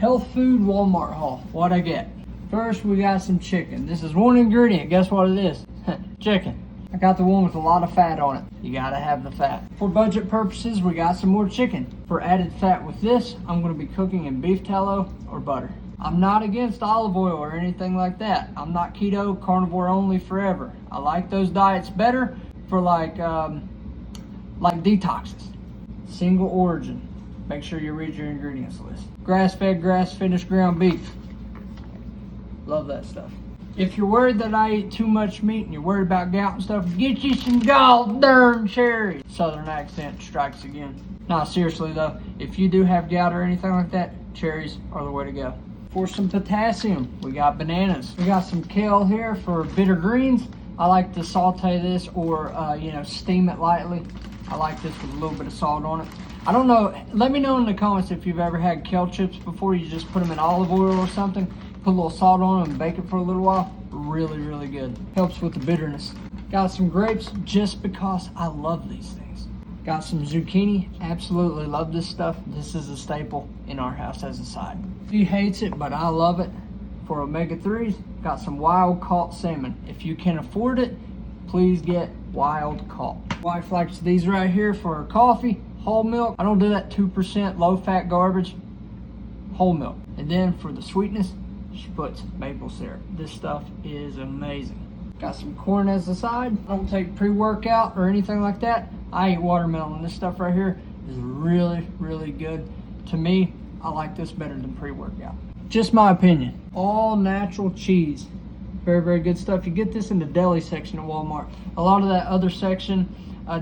Health food Walmart haul. What'd I get? First, we got some chicken. This is one ingredient. Guess what it is? Chicken. I got the one with a lot of fat on it. You gotta have the fat. For budget purposes, we got some more chicken. For added fat with this, I'm gonna be cooking in beef tallow or butter. I'm not against olive oil or anything like that. I'm not keto, carnivore only forever. I like those diets better for like detoxes. Single origin. Make sure you read your ingredients list. Grass-fed, grass-finished ground beef. Love that stuff. If you're worried that I eat too much meat and you're worried about gout and stuff, get you some gold darn cherries. Southern accent strikes again. Nah, seriously though, if you do have gout or anything like that, cherries are the way to go. For some potassium, we got bananas. We got some kale here for bitter greens. I like to saute this or steam it lightly. I like this with a little bit of salt on it. I don't know, let me know in the comments if you've ever had kale chips before. You just put them in olive oil or something, put a little salt on them and bake it for a little while. Really, really good. Helps with the bitterness. Got some grapes just because I love these things. Got some zucchini, absolutely love this stuff. This is a staple in our house as a side. She hates it, but I love it. For omega-3s, got some wild caught salmon. If you can afford it, please get wild caught. Wife likes these right here for her coffee. Whole milk. I don't do that 2% low fat garbage. Whole milk. And then for the sweetness, she puts maple syrup. This stuff is amazing. Got some corn as a side. I don't take pre-workout or anything like that. I eat watermelon. This stuff right here is really, really good. To me, I like this better than pre-workout. Just my opinion. All natural cheese. Very, very good stuff. You get this in the deli section at Walmart. A lot of that other section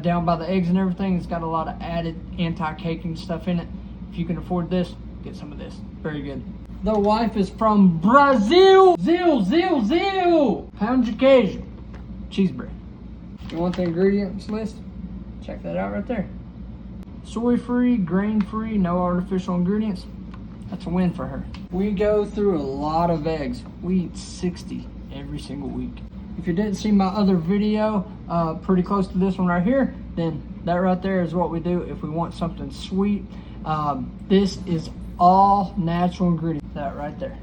down by the eggs and everything, it's got a lot of added anti-caking stuff in it. If you can afford this, get some of this. Very good. The wife is from Brazil. Zil. Pound de queijo. Cheese bread. You want the ingredients list? Check that out right there. Soy-free, grain-free, no artificial ingredients. That's a win for her. We go through a lot of eggs. We eat 60 every single week. If you didn't see my other video, pretty close to this one right here, then that right there is what we do if we want something sweet. This is all natural ingredients. That right there.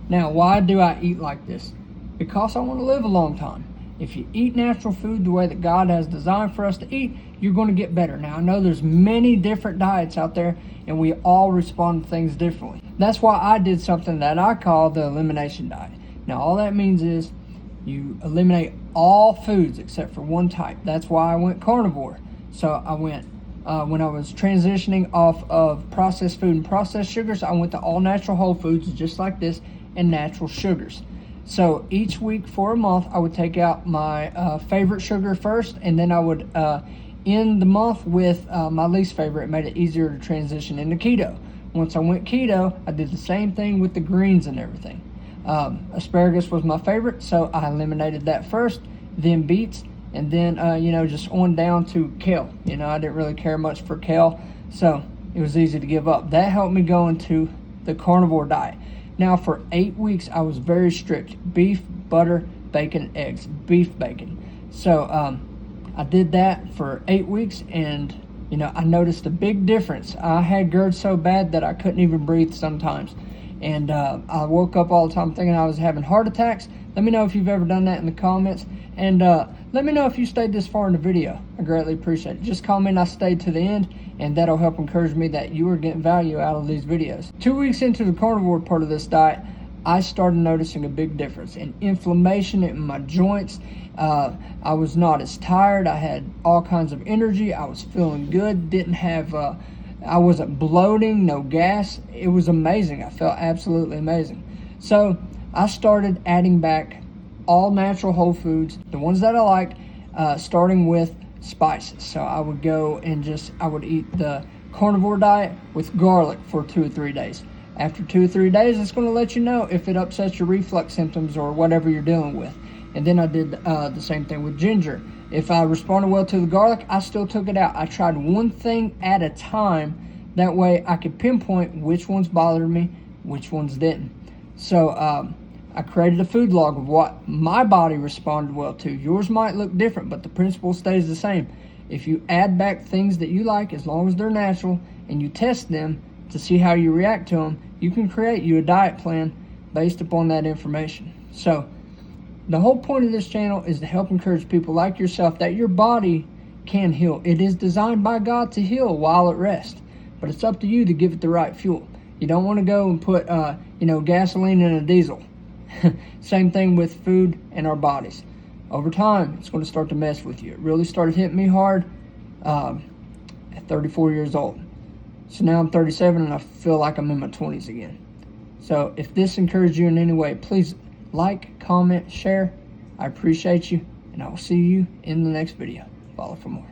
Now, why do I eat like this? Because I want to live a long time. If you eat natural food the way that God has designed for us to eat, you're going to get better. Now, I know there's many different diets out there, and we all respond to things differently. That's why I did something that I call the elimination diet. Now, all that means is you eliminate all foods except for one type. That's why I went carnivore. So I went, when I was transitioning off of processed food and processed sugars, I went to all natural whole foods just like this and natural sugars. So each week for a month, I would take out my favorite sugar first, and then I would end the month with my least favorite. It made it easier to transition into keto. Once I went keto, I did the same thing with the greens and everything. Asparagus was my favorite, so I eliminated that first, then beets, and then just on down to kale. I didn't really care much for kale, so it was easy to give up. That helped me go into the carnivore diet. Now, for 8 weeks, I was very strict. Beef, butter, bacon, eggs. Beef, bacon. So I did that for 8 weeks, and I noticed a big difference. I had GERD so bad that I couldn't even breathe sometimes. And I woke up all the time thinking I was having heart attacks. Let me know if you've ever done that in the comments. And let me know if you stayed this far in the video. I greatly appreciate it. Just comment I stayed to the end, and that'll help encourage me that you are getting value out of these videos. 2 weeks into the carnivore part of this diet, I started noticing a big difference in inflammation in my joints. I was not as tired. I had all kinds of energy. I was feeling good. Didn't have, I wasn't bloating, no gas. It was amazing. I felt absolutely amazing. So I started adding back all natural whole foods, the ones that I like, starting with spices. So I would go and I would eat the carnivore diet with garlic for 2 or 3 days. After 2 or 3 days, it's going to let you know if it upsets your reflux symptoms or whatever you're dealing with. And then I did the same thing with ginger. If I responded well to the garlic, I still took it out. I tried one thing at a time. That way I could pinpoint which ones bothered me, which ones didn't. So I created a food log of what my body responded well to. Yours might look different, but the principle stays the same. If you add back things that you like, as long as they're natural, and you test them, to see how you react to them, you can create you a diet plan based upon that information. So the whole point of this channel is to help encourage people like yourself that your body can heal. It is designed by God to heal while at rest, but it's up to you to give it the right fuel. You don't want to go and put gasoline in a diesel. Same thing with food and our bodies. Over time, it's going to start to mess with you. It really started hitting me hard at 34 years old. So now I'm 37 and I feel like I'm in my 20s again. So if this encouraged you in any way, please like, comment, share. I appreciate you, and I will see you in the next video. Follow for more.